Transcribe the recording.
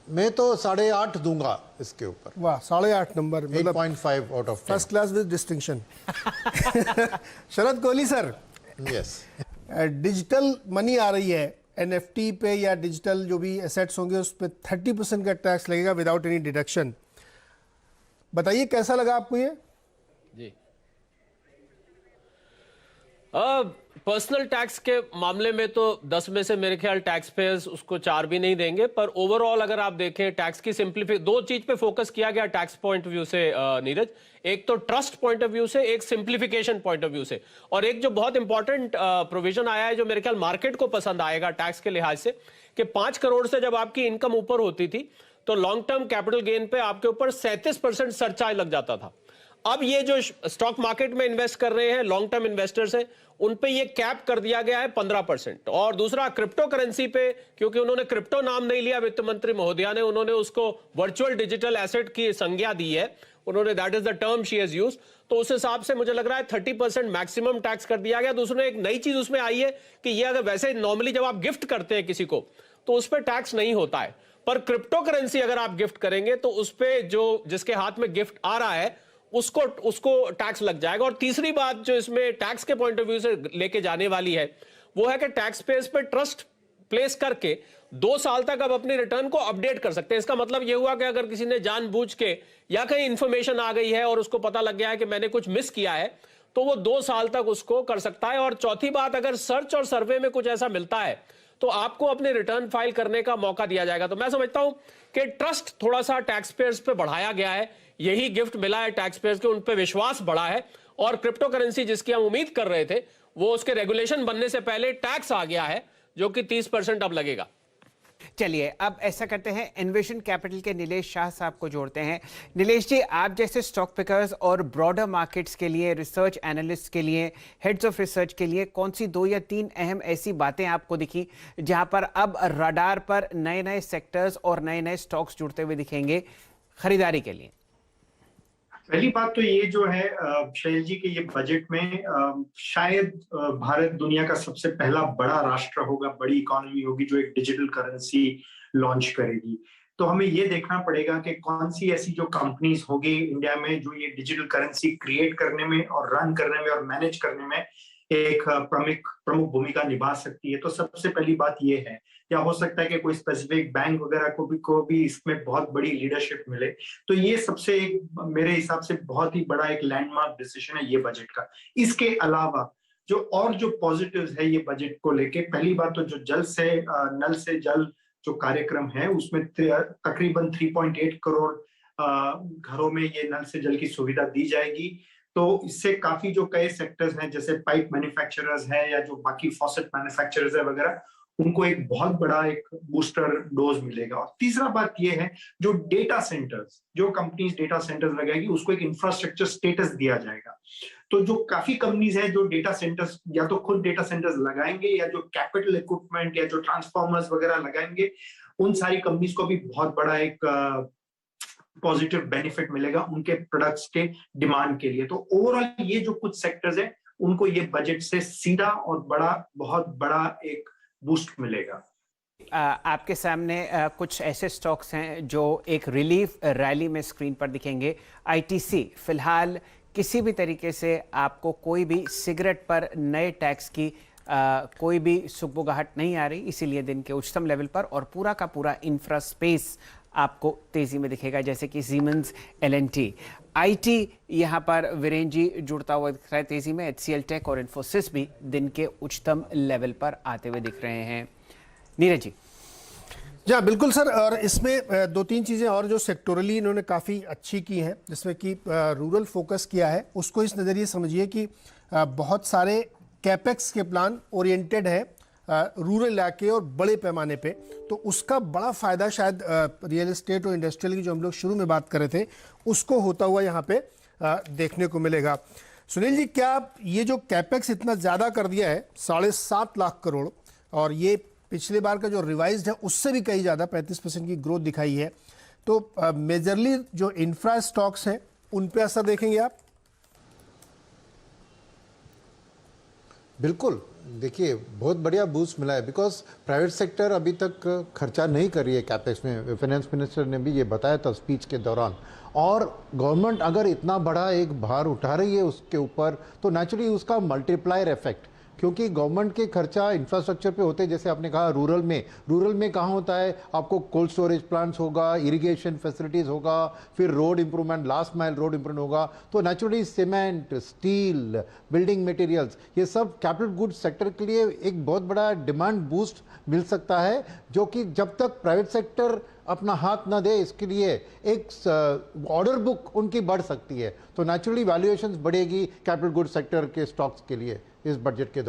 मैं तो 8.5 दूंगा इसके ऊपर। वाह, 8.5 नंबर, मतलब 8.5 out of 10। First class with distinction. Sharad Kohli sir, yes, digital money आ रही है, एनएफटी पे या डिजिटल जो भी एसेट्स होंगे उस पर 30% का टैक्स लगेगा विदाउट एनी डिडक्शन। बताइए कैसा लगा आपको ये? जी, पर्सनल टैक्स के मामले में तो 10 में से मेरे ख्याल टैक्स पेयर्स उसको 4 भी नहीं देंगे, पर ओवरऑल अगर आप देखें टैक्स की सिंप्लीफिकेशन, दो चीज पे फोकस किया गया टैक्स पॉइंट ऑफ व्यू से नीरज, एक तो ट्रस्ट पॉइंट ऑफ व्यू से, एक सिंप्लीफिकेशन पॉइंट ऑफ व्यू से, और एक जो बहुत इंपॉर्टेंट प्रोविजन आया है जो मेरे ख्याल मार्केट को पसंद आएगा टैक्स के लिहाज से, कि 5 करोड़ से जब आपकी इनकम ऊपर होती थी तो लॉन्ग टर्म कैपिटल गेन पे आपके ऊपर 37% सरचार्ज लग जाता था। अब ये जो स्टॉक मार्केट में इन्वेस्ट कर रहे हैं लॉन्ग टर्म इन्वेस्टर्स हैं, उन पे ये कैप कर दिया गया है 15%। और दूसरा क्रिप्टो करेंसी पे, क्योंकि उन्होंने क्रिप्टो नाम नहीं लिया वित्त मंत्री महोदया ने, उन्होंने उसको वर्चुअल डिजिटल एसेट की संज्ञा दी है, उन्होंने that is the term she has used, तो उस हिसाब से मुझे लग रहा है 30% मैक्सिमम टैक्स कर दिया गया। दूसरे एक नई चीज उसमें आई है कि ये अगर वैसे नॉर्मली जब आप गिफ्ट करते हैं किसी को तो उस पर टैक्स नहीं होता है, पर क्रिप्टो करेंसी अगर आप गिफ्ट करेंगे तो उस पर जो जिसके हाथ में गिफ्ट आ रहा है उसको टैक्स लग जाएगा। और तीसरी बात जो इसमें टैक्स के पॉइंट ऑफ व्यू से लेके जाने वाली है वो है कि टैक्स पेयर्स पे ट्रस्ट प्लेस करके 2 साल तक अब अपनी रिटर्न को अपडेट कर सकते हैं। इसका मतलब यह हुआ कि अगर किसी ने जानबूझ के या कहीं इंफॉर्मेशन आ गई है और उसको पता लग गया है कि मैंने कुछ मिस किया है तो वो 2 साल तक उसको कर सकता है। और चौथी बात, अगर सर्च और सर्वे में कुछ ऐसा मिलता है तो आपको अपने रिटर्न फाइल करने का मौका दिया जाएगा। तो मैं समझता हूं कि ट्रस्ट थोड़ा सा टैक्स पेयर्स पे बढ़ाया गया है, यही गिफ्ट मिला है टैक्स पेयर्स के, उन पे विश्वास बढ़ा है। और क्रिप्टो करेंसी जिसकी हम उम्मीद कर रहे थे वो उसके रेगुलेशन बनने से पहले टैक्स आ गया है जो कि 30% अब लगेगा। चलिए अब ऐसा करते हैं, एनविजन कैपिटल के नीलेश शाह साहब को जोड़ते हैं। नीलेश जी, आप जैसे स्टॉक पिकर्स और ब्रॉडर मार्केट्स के लिए, रिसर्च एनालिस्ट के लिए, हेड्स ऑफ रिसर्च के लिए कौन सी 2 या 3 अहम ऐसी बातें आपको दिखी जहां पर अब रडार पर नए नए सेक्टर्स और नए नए स्टॉक्स जुड़ते हुए दिखेंगे खरीदारी के लिए? पहली बात तो ये जो है शैल जी के ये बजट में शायद भारत दुनिया का सबसे पहला बड़ा राष्ट्र होगा, बड़ी इकोनॉमी होगी जो एक डिजिटल करेंसी लॉन्च करेगी। तो हमें ये देखना पड़ेगा कि कौन सी ऐसी जो कंपनीज होगी इंडिया में जो ये डिजिटल करेंसी क्रिएट करने में और रन करने में और मैनेज करने में एक प्रमुख भूमिका निभा सकती है। तो सबसे पहली बात ये है, या हो सकता है कि कोई स्पेसिफिक बैंक वगैरह को भी इसमें बहुत बड़ी लीडरशिप मिले। तो ये सबसे एक मेरे हिसाब से बहुत ही बड़ा एक लैंडमार्क डिसीजन है ये बजट का। इसके अलावा जो पॉजिटिव्स है ये बजट को लेके, पहली बात तो जो नल से जल जो कार्यक्रम है उसमें तकरीबन 3.8 करोड़ घरों में ये नल से जल की सुविधा दी जाएगी। तो इससे काफी जो कई सेक्टर्स हैं जैसे पाइप मैन्युफैक्चरर्स हैं या जो बाकी फॉसेट मैन्युफैक्चरर्स है वगैरह, उनको एक बहुत बड़ा एक बूस्टर डोज मिलेगा। और तीसरा बात यह है, जो डेटा सेंटर्स, जो कंपनीज डेटा सेंटर्स लगाएगी उसको एक इंफ्रास्ट्रक्चर स्टेटस दिया जाएगा। तो जो काफी कंपनीज हैं जो डेटा सेंटर्स या तो खुद डेटा सेंटर्स लगाएंगे या जो कैपिटल इक्विपमेंट या जो ट्रांसफॉर्मर्स वगैरह लगाएंगे, उन सारी कंपनीज को भी बहुत बड़ा एक पॉजिटिव बेनिफिट मिलेगा उनके प्रोडक्ट्स के डिमांड के लिए। तो ओवरऑल ये जो कुछ सेक्टर्स हैं उनको ये बजट से सीधा और बहुत बड़ा एक बूस्ट मिलेगा। आपके सामने कुछ ऐसे स्टॉक्स हैं जो एक रिलीफ रैली में स्क्रीन पर दिखेंगे। आईटीसी, फिलहाल किसी भी तरीके से आपको कोई भी सिगरेट पर नए टैक्स की कोई भी सुगबुगाहट नहीं आ रही, इसीलिए दिन के उच्चतम लेवल पर, और पूरा का पूरा इंफ्रा स्पेस आपको तेजी में दिखेगा, जैसे कि सीमेंस, एलएनटी, आईटी यहाँ पर वीरेन जी जुड़ता हुआ दिख रहा है तेजी में। एचसीएल टेक और इन्फोसिस भी दिन के उच्चतम लेवल पर आते हुए दिख रहे हैं। नीरज जी। जी बिल्कुल सर, और इसमें 2-3 चीज़ें और जो सेक्टोरली इन्होंने काफ़ी अच्छी की हैं, जिसमें कि रूरल फोकस किया है, उसको इस नज़रिए समझिए कि बहुत सारे कैपेक्स के प्लान ओरिएंटेड है रूरल इलाके और बड़े पैमाने पे, तो उसका बड़ा फ़ायदा शायद रियल एस्टेट और इंडस्ट्रियल की जो हम लोग शुरू में बात कर रहे थे उसको होता हुआ यहाँ पे देखने को मिलेगा। सुनील जी, क्या ये जो कैपेक्स इतना ज़्यादा कर दिया है 7.5 लाख करोड़, और ये पिछले बार का जो रिवाइज्ड है उससे भी कहीं ज़्यादा 35% की ग्रोथ दिखाई है, तो मेजरली जो इंफ्रा स्टॉक्स हैं उन पे असर देखेंगे आप? बिल्कुल, देखिए बहुत बढ़िया बूस्ट मिला है बिकॉज प्राइवेट सेक्टर अभी तक खर्चा नहीं कर रही है कैपेक्स में। फाइनेंस मिनिस्टर ने भी ये बताया था स्पीच के दौरान। और गवर्नमेंट अगर इतना बड़ा एक भार उठा रही है उसके ऊपर तो नेचुरली उसका मल्टीप्लायर इफेक्ट, क्योंकि गवर्नमेंट के खर्चा इंफ्रास्ट्रक्चर पे होते हैं। जैसे आपने कहा रूरल में कहाँ होता है, आपको कोल्ड स्टोरेज प्लांट्स होगा, इरिगेशन फैसिलिटीज होगा, फिर road improvement, last mile road improvement होगा। तो naturally cement, steel, building materials, ये सब कैपिटल गुड्स सेक्टर के लिए एक बहुत बड़ा डिमांड बूस्ट मिल सकता है, जो कि जब तक प्राइवेट सेक्टर अपना हाथ ना दे इसके लिए एक ऑर्डर बुक उनकी बढ़ सकती है। तो नेचुरली वैल्यूएशंस बढ़ेगी कैपिटल गुड्स सेक्टर के स्टॉक्स के लिए इस बजट के दौरान।